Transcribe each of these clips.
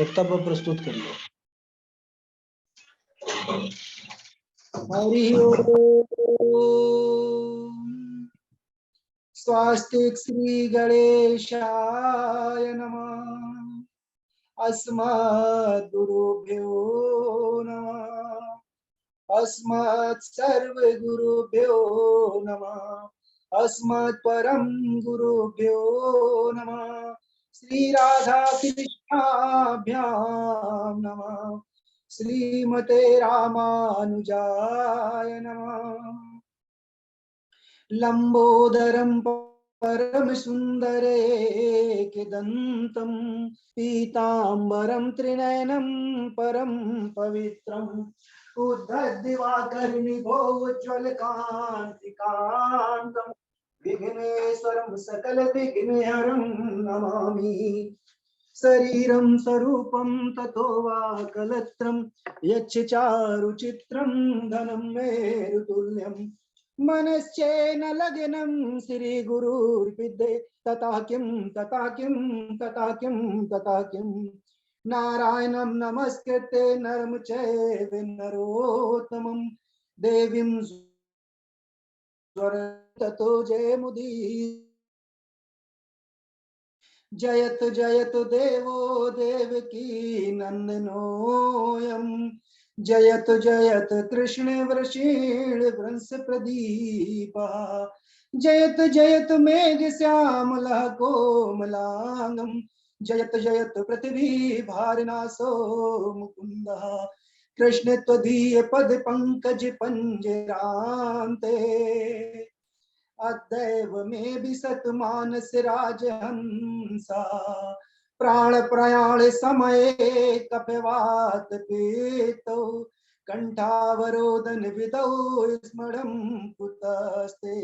वक्तव्य प्रस्तुत करिए। हरि ओम। स्वास्तिक श्री गणेशाय नमः। अस्मद् गुरुभ्यो नमः। अस्मत् सर्व गुरुभ्यो नमः। अस्मत् परम गुरुभ्यो नमः। श्री राधा कृष्णाभ्यां नमः। श्रीमते रामानुजाय नमः। लंबोदरं परम सुंदरेकदंतं पीतांबरं त्रिनयनं परम पवित्रम् उद्धदिवाकर्णिभो उज्ज्वलकान्तिकान्तं विघ्नेश्वरं सकल विघ्नहरं नमामि। शरीरं स्वरूपं ततो वा कलत्रं यच्च चारुचित्रं घनं मेरुतुल्यं मनश्चेन लग्नं श्री गुरुर्विद्ये तथा किं तथा किं तथा किं तथा किं नारायणं नमस्कृत्य नरं चैव नरोत्तमं देवीं ततो जयमुदीरये। जयत जयत देवो देवकी नंदनोऽयं जयत जयत कृष्ण वृषीण वंश प्रदीपः जयत जयत मेघ श्यामलः कोमलांगं जयत जयत पृथ्वी भारनासो मुकुंदः कृष्ण त्वदीय पद पंकज पंजरान्ते अदैव मे विसत मानस राजहंसा प्राण प्रयाण समये कपवात पीतो कंठावरोदन विदौ स्मरं कुतस्ते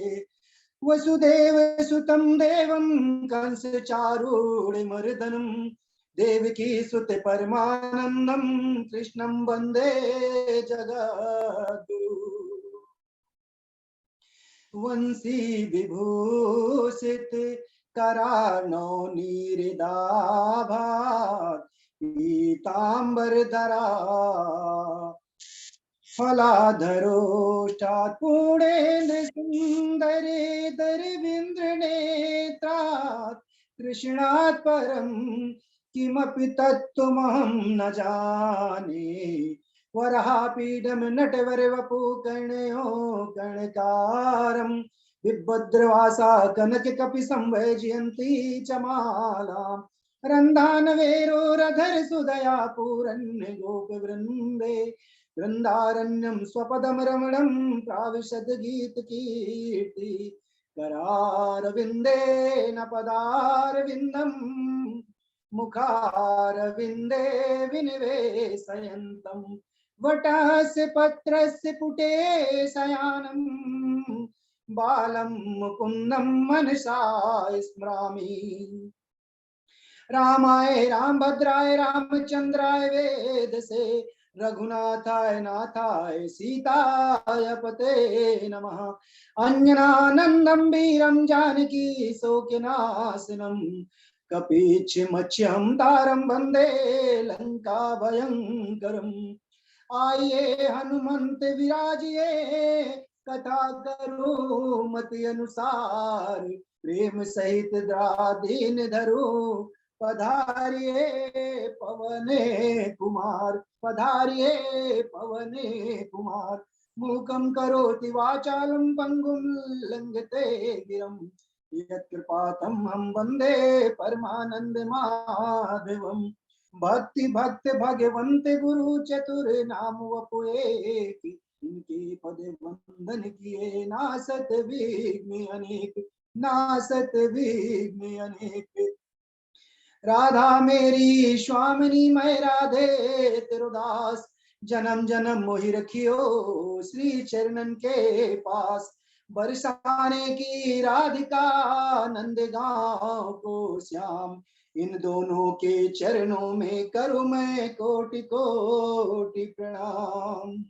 वसुदेव सुतं देवं कंस चारूढमर्दनं देवकी सुत परमानंदं कृष्णं वंदे जगद्गुरु। वंशी विभूषित करार्णो नीरिदाभात पीतांबर धरा फलाधरोष्ठात् पूर्णेन्द्र सुंदरे दरविंद्र नेत्रात् कृष्णात् परं किमपि तत्त्वमहं न जाने वराहपीडं नटवर वपु कर्णयो कर्णकारं विभद्रवासा कनक कपि संवैजयन्ती च मालां रन्धानवेरोरधर सुदया पूरन्य गोपवृन्दे वृन्दारण्यं स्वपदं रमणं प्राविशद गीत कीर्ति करारविन्देन पदारविन्दं मुखारविन्दे विनिवेशयन्तं वटस्य पत्रस्य पुटे शयानं बालं मुकुन्दं मनसा स्मरामि। रामाय रामभद्राय रामचंद्राय वेदसे रघुनाथाय नाथाय सीताय पते नमः। अंजनानंदं वीरं जानकी शोकनाशनं कपीचिमच्यं तारं वंदे लंका भयंकरम्। आइए हनुमंत विराजिए कथा करो मति अनुसार प्रेम सहित द्राधीन धरो पधारिये पवने कुमार पधारिये पवने कुमार मूकं करोति वाचालं पंगुं लंघते गिरं यत्कृपातमहं वन्दे परमानंद माधवम्। भक्ति भक्त भगवंत गुरु चतुर नाम वपुए इनके पद वंदन किए नासत विघ्न अनेक नासत विघ्न अनेक। राधा मेरी स्वामिनी मैं राधे तिरुदास जन्म जन्म मोहि रखियो श्री चरणन के पास बरसाने की राधिका नंद गांव को श्याम इन दोनों के चरणों में करूं मैं कोटि कोटि प्रणाम।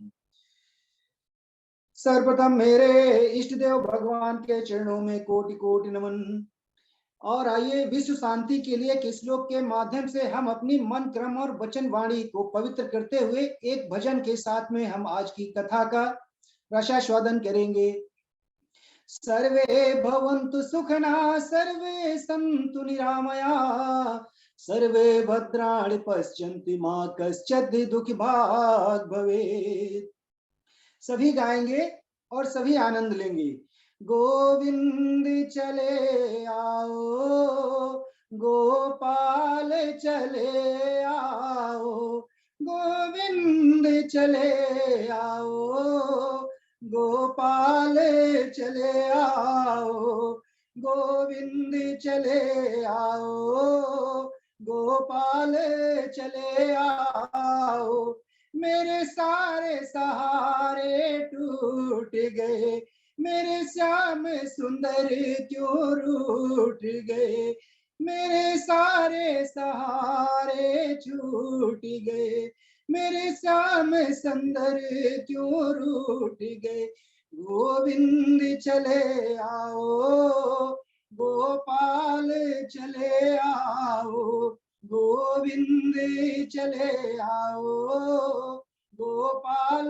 सर्वप्रथम मेरे इष्ट देव भगवान के चरणों में कोटि कोटि नमन। और आइए विश्व शांति के लिए इस श्लोक के माध्यम से हम अपनी मन, क्रम और वचन वाणी को पवित्र करते हुए एक भजन के साथ में हम आज की कथा का रसास्वादन करेंगे। सर्वे भवन्तु सुखिनः, सर्वे सन्तु निरामया, सर्वे भद्राणि पश्यन्तु मा कश्चित् दुःखी भाग् भवेत्। सभी गाएंगे और सभी आनंद लेंगे। गोविंद चले आओ, गोपाल चले आओ, गोविंद चले आओ, गोपाल चले आओ, गोविंद चले आओ, गोपाल चले आओ। मेरे सारे सहारे टूट गए, मेरे श्याम सुंदर क्यों रूठ गए, मेरे सारे सहारे छूट गए, मेरे श्याम सुंदर क्यों रूठ गए। गोविंद चले आओ, गोपाल चले आओ, गोविंद चले आओ, गोपाल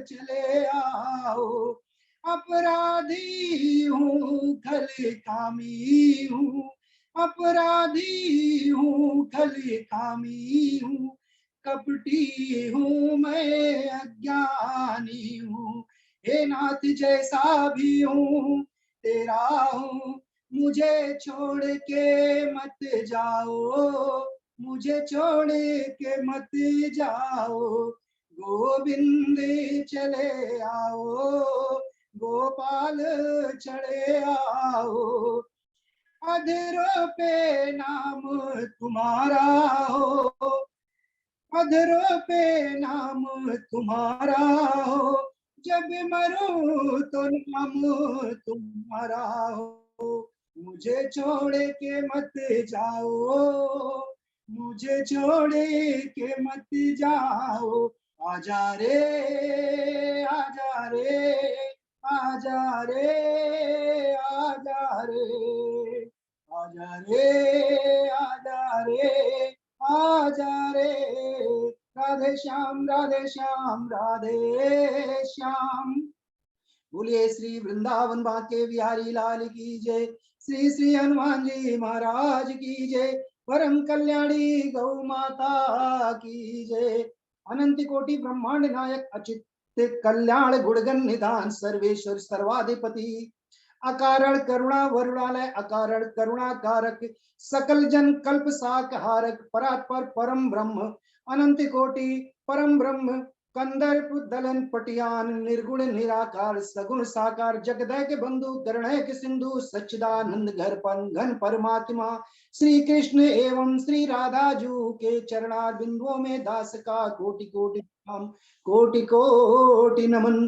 चले आओ। अपराधी हूँ खल कामी हूँ, अपराधी हूँ खल कामी हूँ, कपटी हूँ मैं अज्ञानी हूँ। हे नाथ जैसा भी हूँ तेरा हूँ, मुझे छोड़ के मत जाओ, मुझे छोड़ के मत जाओ। गोविंद चले आओ, गोपाल चले आओ। अधरों पे नाम तुम्हारा हो, अधरों पे नाम तुम्हारा हो, जब मरूं तो नाम तुम्हारा हो। मुझे छोड़ के मत जाओ, मुझे छोड़ के मत जाओ। आजा रे, आजा रे, आजा रे, आजा रे, आजा रे, आजा रे, आजा रे। राधे श्याम, राधे श्याम, राधे श्याम। बोलिए श्री वृंदावन बांके बिहारी लाल की जय, श्री श्री हनुमान जी महाराज की जय, परम कल्याणी गौ माता की जय। अनंत कोटि ब्रह्मांड नायक अचित कल्याण गुणगण निधान सर्वेश्वर सर्वाधिपति, अकारण करुणा वरुणालय, अकारण करुणा कारक, सकल जन कल्प साक हारक, परात्पर परम ब्रह्म, अनंत कोटि परम ब्रह्म, कंदर्प दलन पटियान, निर्गुण निराकार सगुण साकार, जगदैक बंधु गणैक सिंधु, सच्चिदानंद घन परमात्मा, श्री कृष्ण एवं श्री राधा जू के चरणा बिंदुओं में दास का कोटि कोटि प्रणाम, कोटि कोटि नमन।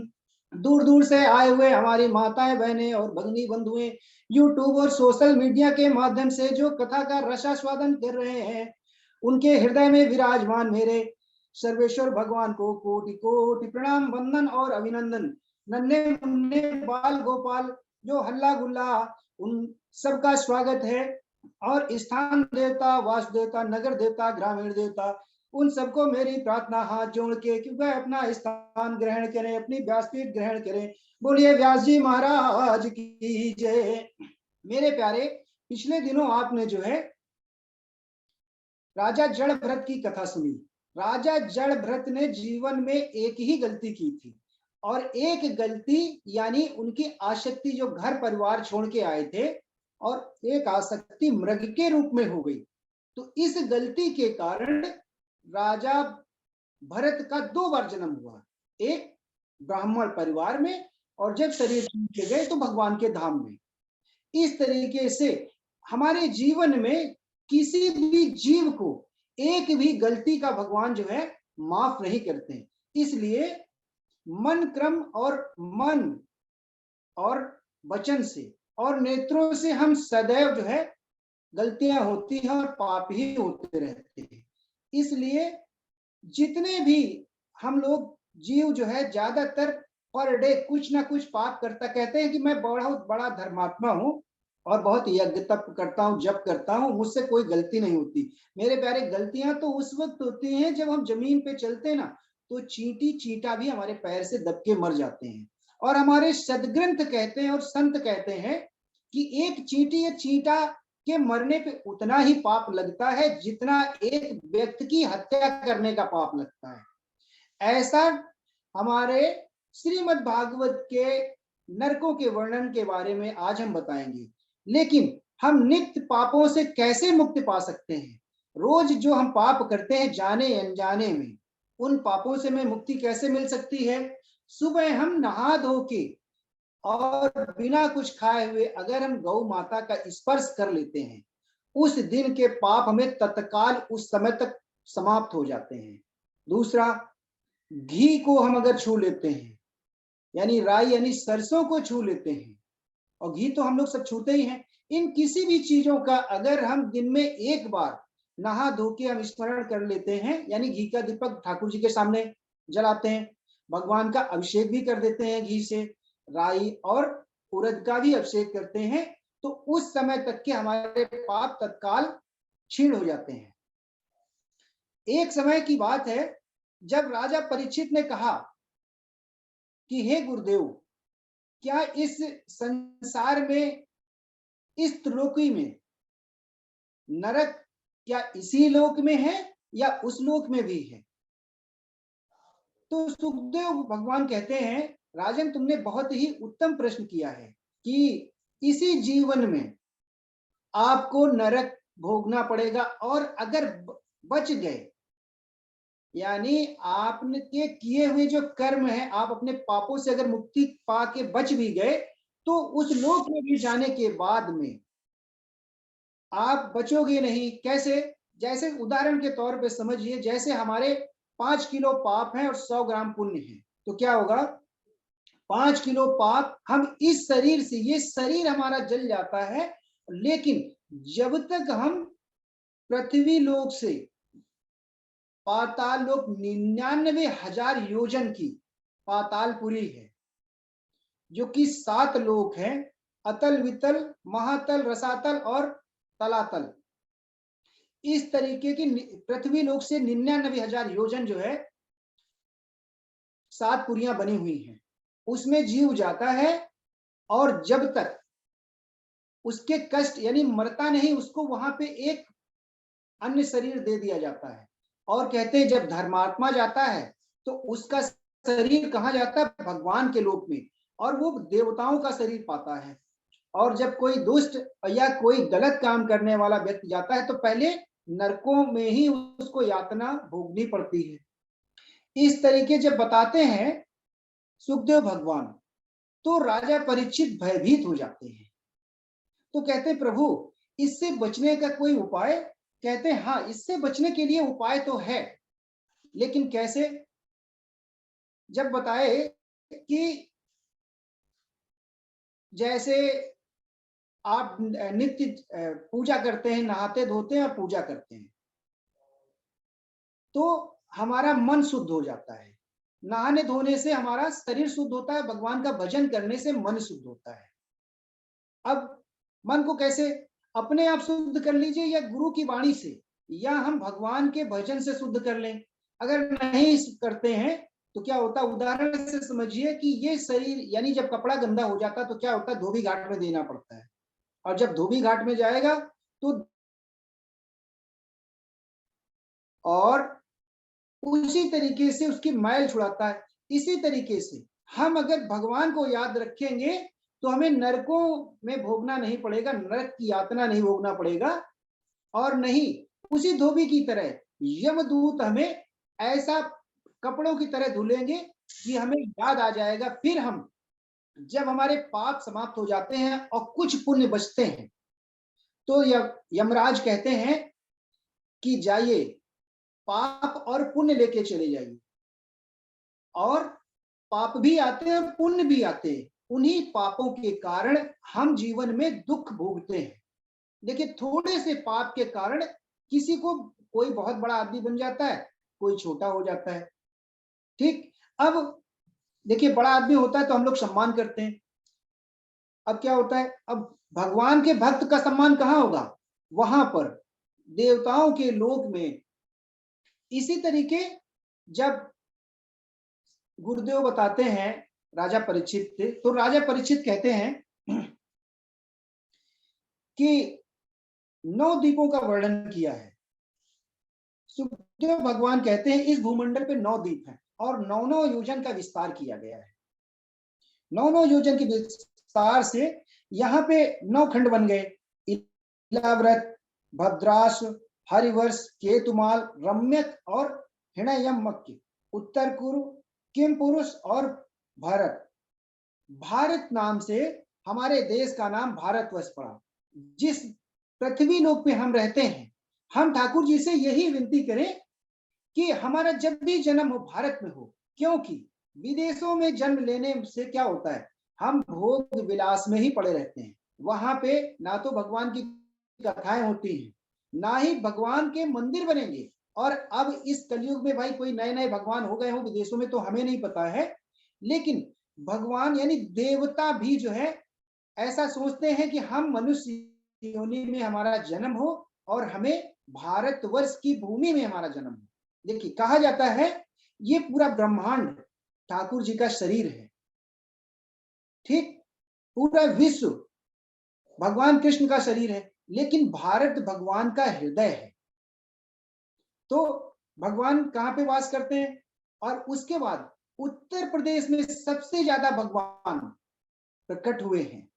दूर दूर से आए हुए हमारी माताएं, बहनें और भगिनी बंधुएं यूट्यूब और सोशल मीडिया के माध्यम से जो कथा का रसास्वादन कर रहे हैं, उनके हृदय में विराजमान मेरे सर्वेश्वर भगवान को कोटि कोटि प्रणाम, वंदन और अभिनंदन। नन्हे मुन्ने बाल गोपाल जो हल्ला गुल्ला, उन सबका स्वागत है। और स्थान देवता, वास देवता, नगर देवता, ग्रामीण देवता, उन सबको मेरी प्रार्थना हाथ जोड़ के कि वह अपना स्थान ग्रहण करें, अपनी व्यासपीठ ग्रहण करें। बोलिए व्यास जी महाराज की जय। मेरे प्यारे, पिछले दिनों आपने जो है राजा जड़भरत की कथा सुनी। राजा जड़भरत ने जीवन में एक ही गलती की थी, और एक गलती यानी उनकी आसक्ति जो घर परिवार छोड़ के आए थे, और एक आसक्ति मृग के रूप में हो गई। तो इस गलती के कारण राजा भरत का 2 बार जन्म हुआ, एक ब्राह्मण परिवार में, और जब शरीर छोड़ गए तो भगवान के धाम में। इस तरीके से हमारे जीवन में किसी भी जीव को एक भी गलती का भगवान जो है माफ नहीं करते। इसलिए मन, क्रम और वचन से और नेत्रों से हम सदैव जो है गलतियां होती हैं और पाप ही होते रहते हैं। इसलिए जितने भी हम लोग जीव जो है ज्यादातर पर डे कुछ ना कुछ पाप करता, कहते हैं कि मैं बहुत बड़ा धर्मात्मा हूं, और बहुत यज्ञ तप करता हूँ, जप करता हूँ, मुझसे कोई गलती नहीं होती। मेरे प्यारे, गलतियां तो उस वक्त होती हैं जब हम जमीन पे चलते हैं ना, तो चींटी चींटा भी हमारे पैर से दब के मर जाते हैं। और हमारे सदग्रंथ कहते हैं और संत कहते हैं कि एक चींटी या चींटा के मरने पे उतना ही पाप लगता है जितना एक व्यक्ति की हत्या करने का पाप लगता है। ऐसा हमारे श्रीमद् भागवत के नरकों के वर्णन के बारे में आज हम बताएंगे। लेकिन हम नित्य पापों से कैसे मुक्ति पा सकते हैं? रोज जो हम पाप करते हैं जाने अनजाने में, उन पापों से हमें मुक्ति कैसे मिल सकती है? सुबह हम नहा धो के और बिना कुछ खाए हुए अगर हम गौ माता का स्पर्श कर लेते हैं, उस दिन के पाप हमें तत्काल उस समय तक समाप्त हो जाते हैं। दूसरा, घी को हम अगर छू लेते हैं, यानी राई यानी सरसों को छू लेते हैं, और घी तो हम लोग सब छूते ही हैं, इन किसी भी चीजों का अगर हम दिन में एक बार नहा धो के हम स्मरण कर लेते हैं, यानी घी का दीपक ठाकुर जी के सामने जलाते हैं, भगवान का अभिषेक भी कर देते हैं घी से, राई और उड़द का भी अभिषेक करते हैं, तो उस समय तक के हमारे पाप तत्काल क्षीण हो जाते हैं। एक समय की बात है जब राजा परीक्षित ने कहा कि हे गुरुदेव, क्या इस संसार में, इस त्रिलोकी में नरक क्या इसी लोक में है या उस लोक में भी है? तो सुखदेव भगवान कहते हैं, राजन तुमने बहुत ही उत्तम प्रश्न किया है कि इसी जीवन में आपको नरक भोगना पड़ेगा, और अगर बच गए, यानी आपने के किए हुए जो कर्म है, आप अपने पापों से अगर मुक्ति पा के बच भी गए, तो उस लोक में भी जाने के बाद में आप बचोगे नहीं। कैसे? जैसे उदाहरण के तौर पे समझिए, जैसे हमारे 5 किलो पाप है और 100 ग्राम पुण्य है, तो क्या होगा? 5 किलो पाप हम इस शरीर से, ये शरीर हमारा जल जाता है, लेकिन जब तक हम पृथ्वी लोक से पाताल लोक 99,000 योजन की पातालपुरी है, जो कि 7 लोक है, अतल वितल महातल रसातल और तलातल। इस तरीके की पृथ्वी लोक से 99,000 योजन जो है 7 पुरियां बनी हुई हैं, उसमें जीव जाता है, और जब तक उसके कष्ट, यानी मरता नहीं, उसको वहां पे एक अन्य शरीर दे दिया जाता है। और कहते हैं जब धर्मात्मा जाता है तो उसका शरीर कहाँ जाता है? भगवान के लोक में, और वो देवताओं का शरीर पाता है। और जब कोई दुष्ट या कोई गलत काम करने वाला व्यक्ति जाता है तो पहले नरकों में ही उसको यातना भोगनी पड़ती है। इस तरीके जब बताते हैं सुखदेव भगवान, तो राजा परीक्षित भयभीत हो जाते हैं। तो कहते हैं प्रभु, इससे बचने का कोई उपाय? कहते हैं हाँ, इससे बचने के लिए उपाय तो है, लेकिन कैसे? जब बताए कि जैसे आप नित्य पूजा करते हैं, नहाते धोते हैं और पूजा करते हैं, तो हमारा मन शुद्ध हो जाता है। नहाने धोने से हमारा शरीर शुद्ध होता है, भगवान का भजन करने से मन शुद्ध होता है। अब मन को कैसे? अपने आप शुद्ध कर लीजिए, या गुरु की वाणी से, या हम भगवान के भजन से शुद्ध कर लें। अगर नहीं करते हैं तो क्या होता? उदाहरण से समझिए कि ये शरीर, यानी जब कपड़ा गंदा हो जाता है तो क्या होता है? धोबी घाट में देना पड़ता है, और जब धोबी घाट में जाएगा तो, और उसी तरीके से उसकी मैल छुड़ाता है। इसी तरीके से हम अगर भगवान को याद रखेंगे तो हमें नरकों में भोगना नहीं पड़ेगा, नरक की यातना नहीं भोगना पड़ेगा, और नहीं उसी धोबी की तरह यमदूत हमें ऐसा कपड़ों की तरह धुलेंगे कि हमें याद आ जाएगा। फिर हम, जब हमारे पाप समाप्त हो जाते हैं और कुछ पुण्य बचते हैं, तो यमराज कहते हैं कि जाइए, पाप और पुण्य लेके चले जाइए। और पाप भी आते हैं और पुण्य भी आते हैं, उन्हीं पापों के कारण हम जीवन में दुख भोगते हैं। देखिए, थोड़े से पाप के कारण किसी को, कोई बहुत बड़ा आदमी बन जाता है, कोई छोटा हो जाता है। ठीक। अब देखिए, बड़ा आदमी होता है तो हम लोग सम्मान करते हैं, अब क्या होता है, अब भगवान के भक्त का सम्मान कहाँ होगा, वहां पर देवताओं के लोक में। इसी तरीके जब गुरुदेव बताते हैं राजा परीक्षित थे, तो राजा परीक्षित कहते हैं कि 9 द्वीपों का वर्णन किया है। सुखदेव भगवान कहते हैं इस भूमंडल पे 9 द्वीप हैं और 9 योजन का विस्तार किया गया है। 9 योजन के विस्तार से यहाँ पे 9 खंड बन गए, इलाव्रत, भद्राश, हरिवर्ष, केतुमाल, रम्यक और हिरण्यमक्की, उत्तर कुरु, किम पुरुष और भारत। भारत नाम से हमारे देश का नाम भारतवर्ष पड़ा। जिस पृथ्वी लोक पे हम रहते हैं, हम ठाकुर जी से यही विनती करें कि हमारा जब भी जन्म हो भारत में हो, क्योंकि विदेशों में जन्म लेने से क्या होता है, हम भोग विलास में ही पड़े रहते हैं। वहां पे ना तो भगवान की कथाएं होती हैं, ना ही भगवान के मंदिर बनेंगे। और अब इस कलयुग में भाई कोई नए नए भगवान हो गए हो विदेशों में तो हमें नहीं पता है, लेकिन भगवान यानी देवता भी जो है ऐसा सोचते हैं कि हम मनुष्य योनि में हमारा जन्म हो और हमें भारतवर्ष की भूमि में हमारा जन्म हो। देखिए कहा जाता है ये पूरा ब्रह्मांड ठाकुर जी का शरीर है, ठीक, पूरा विश्व भगवान कृष्ण का शरीर है, लेकिन भारत भगवान का हृदय है। तो भगवान कहाँ पे वास करते हैं, और उसके बाद उत्तर प्रदेश में सबसे ज्यादा भगवान प्रकट हुए हैं।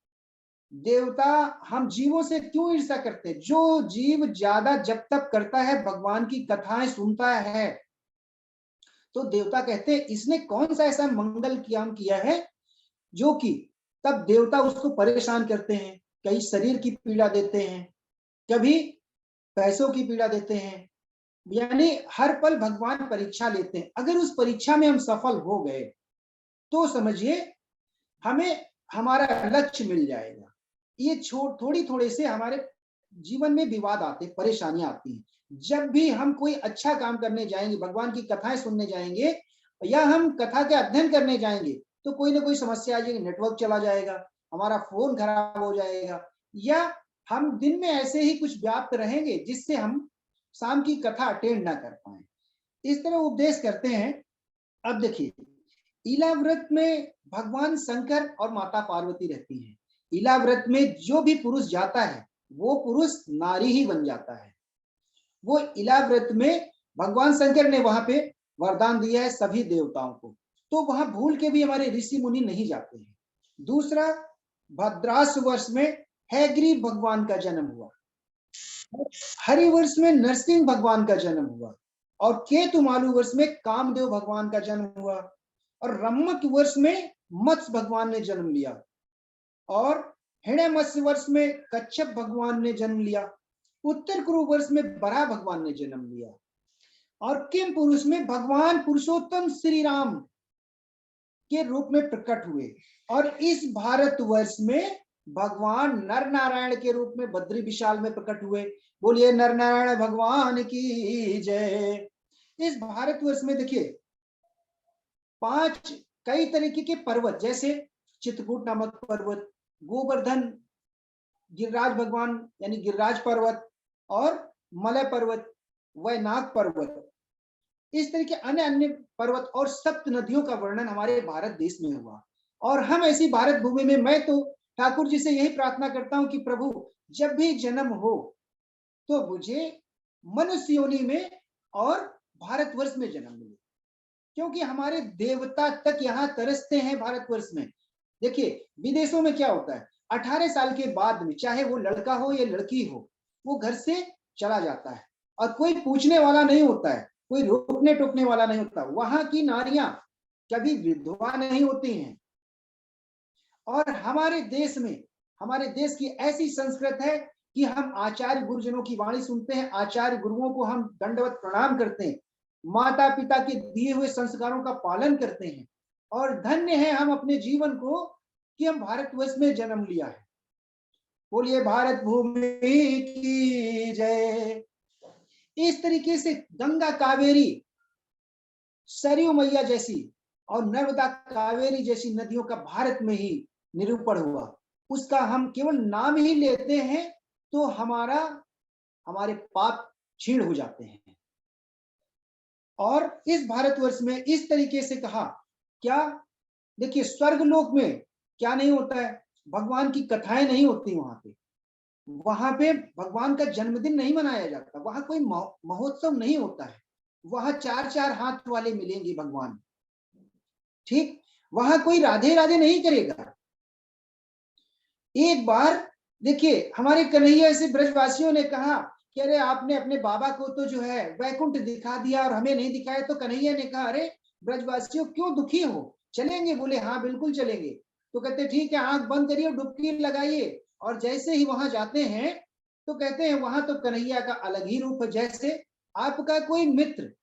देवता हम जीवों से क्यों ईर्ष्या करते हैं, जो जीव ज्यादा जब तक करता है भगवान की कथाएं सुनता है, तो देवता कहते हैं इसने कौन सा ऐसा मंगल काम किया है जो कि तब देवता उसको परेशान करते हैं, कई शरीर की पीड़ा देते हैं, कभी पैसों की पीड़ा देते हैं, यानी हर पल भगवान परीक्षा लेते हैं। अगर उस परीक्षा में हम सफल हो गए तो समझिए हमें हमारा लक्ष्य मिल जाएगा। ये थोड़ी थोड़े से हमारे जीवन में विवाद आते, परेशानियां आती हैं। जब भी हम कोई अच्छा काम करने जाएंगे, भगवान की कथाएं सुनने जाएंगे या हम कथा के अध्ययन करने जाएंगे, तो कोई ना कोई समस्या आ जाएगी, नेटवर्क चला जाएगा, हमारा फोन खराब हो जाएगा, या हम दिन में ऐसे ही कुछ व्याप्त रहेंगे जिससे हम शाम की कथा अटेंड ना कर पाए। इस तरह उपदेश करते हैं। अब देखिए इला व्रत में भगवान शंकर और माता पार्वती रहती हैं। इला व्रत में जो भी पुरुष जाता है वो पुरुष नारी ही बन जाता है। वो इला व्रत में भगवान शंकर ने वहां पे वरदान दिया है सभी देवताओं को, तो वहां भूल के भी हमारे ऋषि मुनि नहीं जाते हैं। दूसरा, भद्रास वर्ष में हैग्रीव भगवान का जन्म हुआ, हरिवर्ष में नरसिंह भगवान का जन्म हुआ, और केतुमालु वर्ष में कामदेव भगवान का जन्म हुआ, और रम्मक वर्ष में मत्स्य भगवान ने जन्म लिया, और हिरण्यमत्स्य वर्ष में कच्छप भगवान ने जन्म लिया, उत्तर कुरु वर्ष में बराह भगवान ने जन्म लिया, और किम पुरुष में भगवान पुरुषोत्तम श्री राम के रूप में प्रकट हुए, और इस भारत वर्ष में भगवान नर नारायण के रूप में बद्री विशाल में प्रकट हुए। बोलिए नर नारायण भगवान की जय। इस भारतवर्ष में देखिए 5 कई तरीके के पर्वत, जैसे चित्रकूट नामक पर्वत, गोवर्धन गिरिराज भगवान यानी गिरिराज पर्वत, और मलय पर्वत, वैनाक पर्वत, इस तरह के अन्य अन्य पर्वत और सप्त नदियों का वर्णन हमारे भारत देश में हुआ। और हम ऐसी भारत भूमि में, मैं तो ठाकुर जी से यही प्रार्थना करता हूं कि प्रभु जब भी जन्म हो तो मुझे मनुष्य योनि में और भारतवर्ष में जन्म मिले, क्योंकि हमारे देवता तक यहाँ तरसते हैं भारतवर्ष में। देखिए विदेशों में क्या होता है, 18 साल के बाद में चाहे वो लड़का हो या लड़की हो, वो घर से चला जाता है और कोई पूछने वाला नहीं होता है, कोई रोकने टोकने वाला नहीं होता। वहां की नारियां कभी विधवा नहीं होती हैं। और हमारे देश में, हमारे देश की ऐसी संस्कृत है कि हम आचार्य गुरुजनों की वाणी सुनते हैं, आचार्य गुरुओं को हम दंडवत प्रणाम करते हैं, माता पिता के दिए हुए संस्कारों का पालन करते हैं, और धन्य है हम अपने जीवन को कि हम भारतवर्ष में जन्म लिया है। बोलिए भारत भूमि की जय। इस तरीके से गंगा कावेरी, सरयू मैया जैसी और नर्मदा कावेरी जैसी नदियों का भारत में ही निरूपण हुआ। उसका हम केवल नाम ही लेते हैं तो हमारे पाप क्षीण हो जाते हैं। और इस भारतवर्ष में इस तरीके से कहा क्या, देखिए स्वर्ग लोक में क्या नहीं होता है, भगवान की कथाएं नहीं होती वहां पे भगवान का जन्मदिन नहीं मनाया जाता, वहां कोई महोत्सव नहीं होता है, वहां चार चार हाथ वाले मिलेंगे भगवान, ठीक, वहां कोई राधे राधे नहीं करेगा। एक बार देखिए हमारे कन्हैया से ब्रजवासियों ने कहा कि अरे आपने अपने बाबा को तो जो है वैकुंठ दिखा दिया और हमें नहीं दिखाया। तो कन्हैया ने कहा अरे ब्रजवासियों क्यों दुखी हो, चलेंगे? बोले हाँ बिल्कुल चलेंगे। तो कहते ठीक है, आंख बंद करिए, डुबकी लगाइए। और जैसे ही वहां जाते हैं तो कहते हैं वहां तो कन्हैया का अलग ही रूप है, जैसे आपका कोई मित्र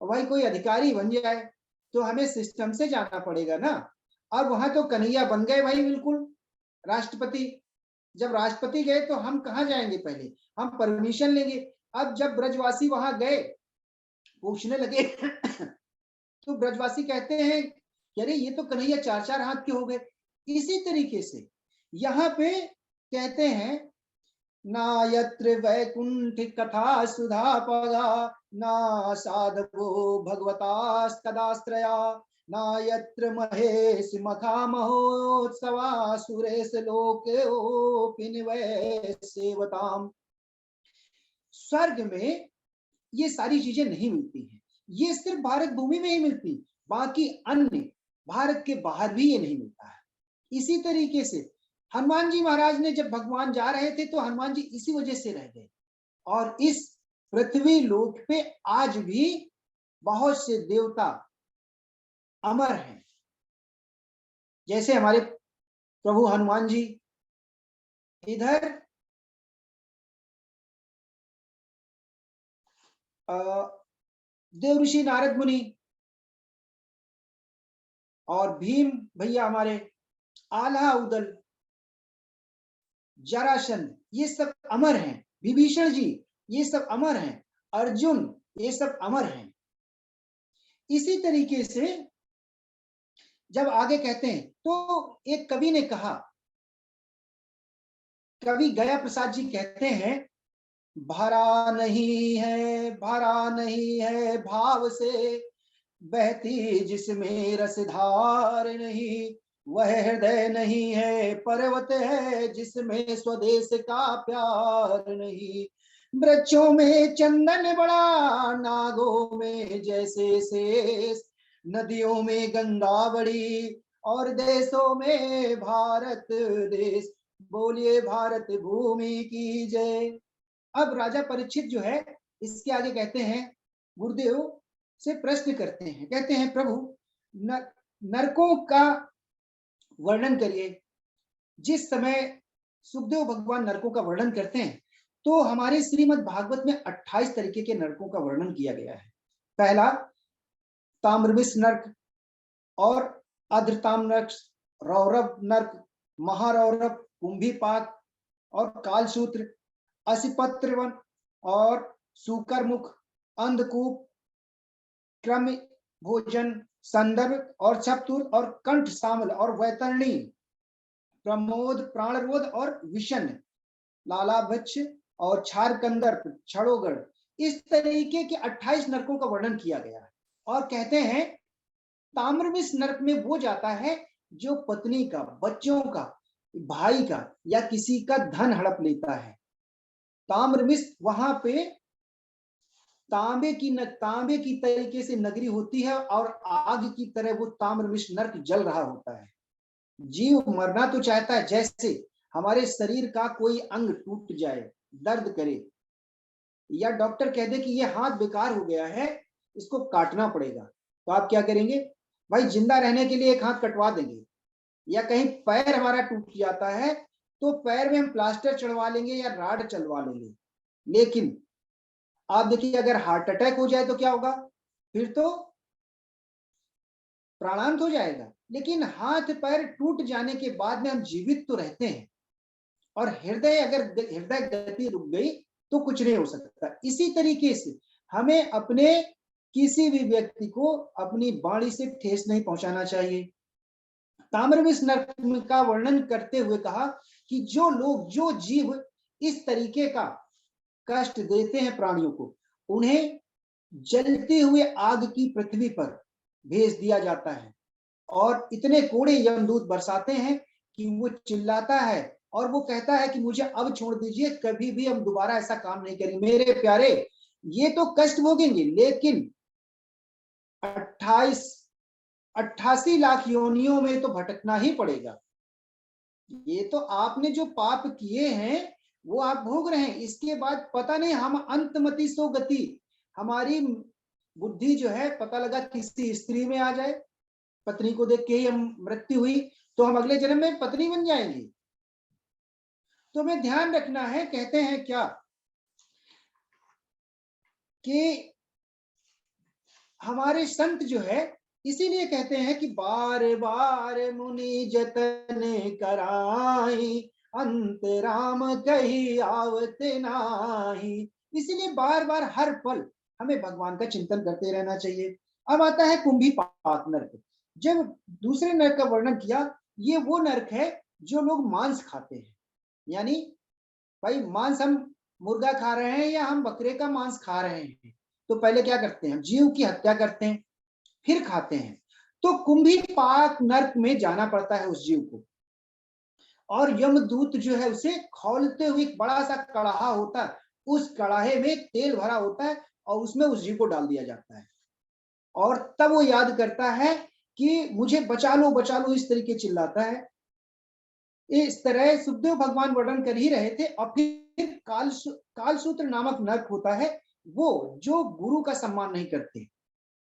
भाई कोई अधिकारी बन जाए तो हमें सिस्टम से जाना पड़ेगा ना। और वहां तो कन्हैया बन गए भाई बिल्कुल राष्ट्रपति। जब राष्ट्रपति गए तो हम कहाँ जाएंगे, पहले हम परमिशन लेंगे। अब जब ब्रजवासी वहां गए पूछने लगे तो ब्रजवासी कहते हैं कि अरे ये तो कन्हैया चार चार हाथ के हो गए। इसी तरीके से यहाँ पे कहते हैं ना यत्र वैकुंठ कथा सुधा पगा ना साधवो भगवतास्तदाश्रया ना यत्र महेश मखा महोत्सवा सुरेश लोके सेवताम। स्वर्ग में ये सारी चीजें नहीं मिलती हैं, ये सिर्फ भारत भूमि में ही मिलती, बाकी अन्य भारत के बाहर भी ये नहीं मिलता है। इसी तरीके से हनुमान जी महाराज ने जब भगवान जा रहे थे तो हनुमान जी इसी वजह से रह गए। और इस पृथ्वी लोक पे आज भी बहुत से देवता अमर हैं, जैसे हमारे प्रभु हनुमान जी। इधर देव ऋषि नारद मुनि और भीम भैया हमारे, आल्हा उदल, जरासंध, ये सब अमर हैं। विभीषण जी ये सब अमर हैं। अर्जुन ये सब अमर हैं। इसी तरीके से जब आगे कहते हैं तो एक कवि ने कहा, कवि गया प्रसाद जी कहते हैं भरा नहीं है भाव से बहती जिसमें रसधार नहीं, वह हृदय नहीं है पर्वत है जिसमें स्वदेश का प्यार नहीं। वृक्षों में चंदन बड़ा नागों में जैसे शेष, नदियों में गंगा बड़ी और देशों में भारत देश, बोलिए भारत भूमि की जय। अब राजा परीक्षित जो है इसके आगे कहते हैं, गुरुदेव से प्रश्न करते हैं, कहते हैं प्रभु नरकों का वर्णन करिए। जिस समय सुखदेव भगवान नरकों का वर्णन करते हैं तो हमारे श्रीमद् भागवत में 28 तरीके के नरकों का वर्णन किया गया है। पहला ताम्रविष नरक और अधृताम नरक, रौरव नरक, महारौरव, कुंभीपाक और कालसूत्र, असिपत्रवन और सुकरमुख, अंधकूप, क्रम भोजन, संदर्भ और छपतुर और कंठ सामल और वैतरणी, प्रमोद, प्राणरोध और विषण, लालाभक्ष और छारकंदर, छड़ोगढ़। इस तरीके के 28 नरकों का वर्णन किया गया है। और कहते हैं ताम्रविष नरक में वो जाता है जो पत्नी का, बच्चों का, भाई का या किसी का धन हड़प लेता है। ताम्रविष वहां पे तांबे की तरीके से नगरी होती है और आग की तरह वो ताम्रविष नरक जल रहा होता है। जीव मरना तो चाहता है, जैसे हमारे शरीर का कोई अंग टूट जाए, दर्द करे, या डॉक्टर कह दे कि ये हाथ बेकार हो गया है, इसको काटना पड़ेगा, तो आप क्या करेंगे भाई? जिंदा रहने के लिए एक हाथ कटवा देंगे। या कहीं पैर हमारा टूट जाता है तो पैर में हम प्लास्टर चढ़वा लेंगे या राड चलवा लेंगे। लेकिन आप देखिए अगर हार्ट अटैक हो जाए तो क्या होगा? फिर तो प्राणांत हो जाएगा। लेकिन हाथ पैर टूट जाने के बाद में हम जीवित तो रहते हैं। और हृदय गति रुक गई तो कुछ नहीं हो सकता। इसी तरीके से हमें अपने किसी भी व्यक्ति को अपनी वाणी से ठेस नहीं पहुंचाना चाहिए। ताम्रविष नरक का वर्णन करते हुए कहा कि जो लोग, जो जीव इस तरीके का कष्ट देते हैं प्राणियों को, उन्हें जलते हुए आग की पृथ्वी पर भेज दिया जाता है और इतने कोड़े यमदूत बरसाते हैं कि वो चिल्लाता है और वो कहता है कि मुझे अब छोड़ दीजिए, कभी भी हम दोबारा ऐसा काम नहीं करेंगे। मेरे प्यारे, ये तो कष्ट भोगेंगे, लेकिन 88 लाख योनियों में तो भटकना ही पड़ेगा। ये तो आपने जो पाप किए हैं वो आप भोग रहे हैं। इसके बाद पता नहीं, हम अंतमति सो गति, हमारी बुद्धि जो है, पता लगा किसी स्त्री में आ जाए, पत्नी को देख के ही हम मृत्यु हुई तो हम अगले जन्म में पत्नी बन जाएंगे। तो हमें ध्यान रखना है। कहते हैं क्या कि हमारे संत जो है, इसीलिए कहते हैं कि बार बार मुनि जतन कराई, अंत राम कही आवत नाही। इसीलिए बार बार हर पल हमें भगवान का चिंतन करते रहना चाहिए। अब आता है कुंभी पाक नरक। जब दूसरे नरक का वर्णन किया, ये वो नरक है जो लोग मांस खाते हैं। यानी भाई मांस, हम मुर्गा खा रहे हैं या हम बकरे का मांस खा रहे हैं, तो पहले क्या करते हैं, जीव की हत्या करते हैं फिर खाते हैं। तो कुंभी पाक नरक में जाना पड़ता है उस जीव को, और यमदूत जो है उसे खौलते हुए एक बड़ा सा कड़ाहा होता है, उस कड़ाहे में तेल भरा होता है और उसमें उस जीव को डाल दिया जाता है। और तब वो याद करता है कि मुझे बचा लो, इस तरीके चिल्लाता है। इस तरह सुखदेव भगवान वर्णन कर ही रहे थे। और फिर कालसूत्र नामक नरक होता है, वो जो गुरु का सम्मान नहीं करते,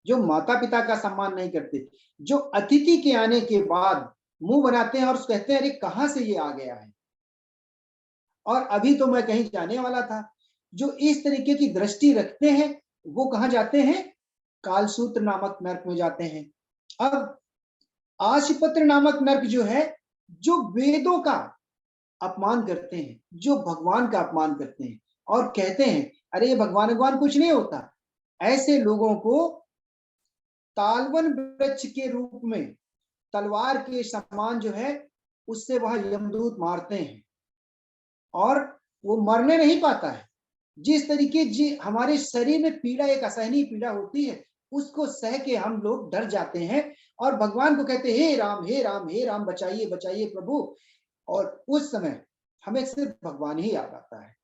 जो माता पिता का सम्मान नहीं करते, जो अतिथि के आने के बाद मुंह बनाते हैं और कहते हैं अरे कहां से ये आ गया है, और अभी तो मैं कहीं जाने वाला था, जो इस तरीके की दृष्टि रखते हैं वो कहां जाते हैं, कालसूत्र नामक नरक में जाते हैं। अब आशीपत्र नामक नरक जो है, जो वेदों का अपमान करते हैं, जो भगवान का अपमान करते हैं और कहते हैं अरे ये भगवान कुछ नहीं होता, ऐसे लोगों को तालवन वृक्ष के रूप में तलवार के समान जो है उससे वह यमदूत मारते हैं और वो मरने नहीं पाता है। जिस तरीके जी हमारे शरीर में पीड़ा, एक असहनीय पीड़ा होती है, उसको सह के हम लोग डर जाते हैं और भगवान को कहते हैं हे राम हे राम हे राम, बचाइए बचाइए प्रभु। और उस समय हमें सिर्फ भगवान ही याद आता है।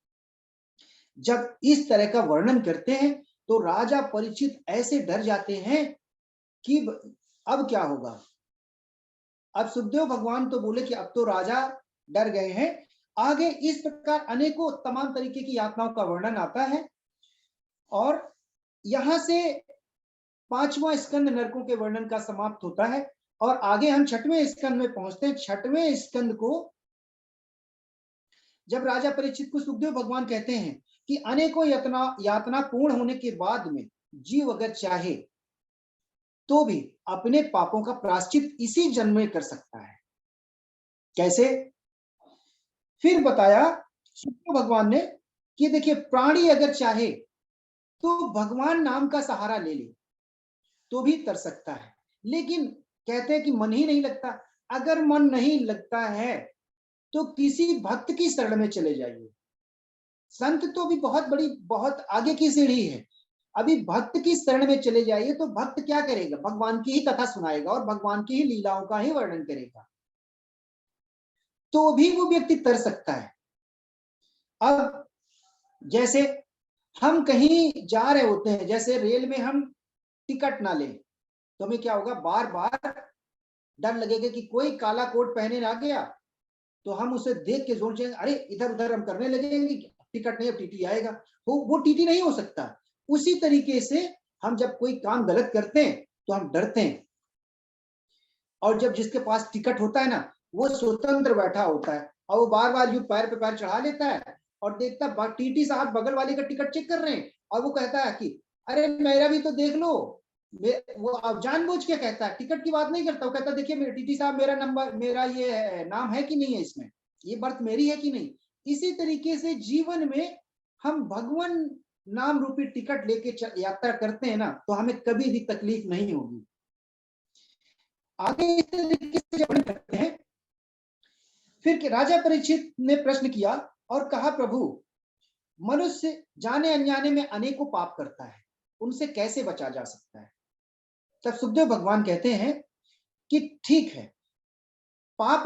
जब इस तरह का वर्णन करते हैं तो राजा परीक्षित ऐसे डर जाते हैं कि अब क्या होगा। अब सुखदेव भगवान तो बोले कि अब तो राजा डर गए हैं। आगे इस प्रकार अनेकों तमाम तरीके की यातनाओं का वर्णन आता है और यहां से 5वां स्कंद नरकों के वर्णन का समाप्त होता है और आगे हम 6वें स्कंद में पहुंचते हैं। 6वें स्कंद को जब राजा परीक्षित को सुखदेव भगवान कहते हैं कि अनेकों यातना पूर्ण होने के बाद में जीव अगर चाहे तो भी अपने पापों का प्रायश्चित इसी जन्म में कर सकता है। कैसे? फिर बताया सुखदेव भगवान ने कि देखिए प्राणी अगर चाहे तो भगवान नाम का सहारा ले ले तो भी तर सकता है, लेकिन कहते हैं कि मन ही नहीं लगता। अगर मन नहीं लगता है तो किसी भक्त की शरण में चले जाइए। संत तो भी बहुत बड़ी, बहुत आगे की सीढ़ी है, अभी भक्त की शरण में चले जाइए तो भक्त क्या करेगा, भगवान की ही कथा सुनाएगा और भगवान की ही लीलाओं का ही वर्णन करेगा, तो भी वो व्यक्ति तर सकता है। अब जैसे हम कहीं जा रहे होते हैं, जैसे रेल में हम टिकट ना लें तो हमें क्या होगा, बार बार डर लगेगा कि कोई काला कोट पहने ना गया तो हम उसे देख के जोर जाएंगे, अरे इधर उधर हम करने लगेंगे, टिकट नहीं, अब टीटी आएगा। वो टीटी नहीं हो सकता। उसी तरीके से हम जब कोई काम गलत करते हैं तो हम डरते हैं, और जब जिसके पास टिकट होता है ना, वो स्वतंत्र बैठा होता है और वो बार बार यूं पैर पे पैर चढ़ा लेता है और देखता टीटी साहब बगल वाले का टिकट चेक कर रहे हैं और वो कहता है कि अरे मेरा भी तो देख लो। वो अब जानबूझ के कहता है, टिकट की बात नहीं करता, वो कहता देखिए मेरे टीटी साहब, मेरा नंबर, मेरा ये नाम है कि नहीं है इसमें, ये बर्थ मेरी है कि नहीं। इसी तरीके से जीवन में हम भगवान नाम रूपी टिकट लेके यात्रा करते हैं ना, तो हमें कभी भी तकलीफ नहीं होगी। आगे इस तरीके से जब करते हैं फिर राजा परीक्षित ने प्रश्न किया और कहा, प्रभु, मनुष्य जाने अनजाने में अनेकों पाप करता है, उनसे कैसे बचा जा सकता है? तब सुखदेव भगवान कहते हैं कि ठीक है, पाप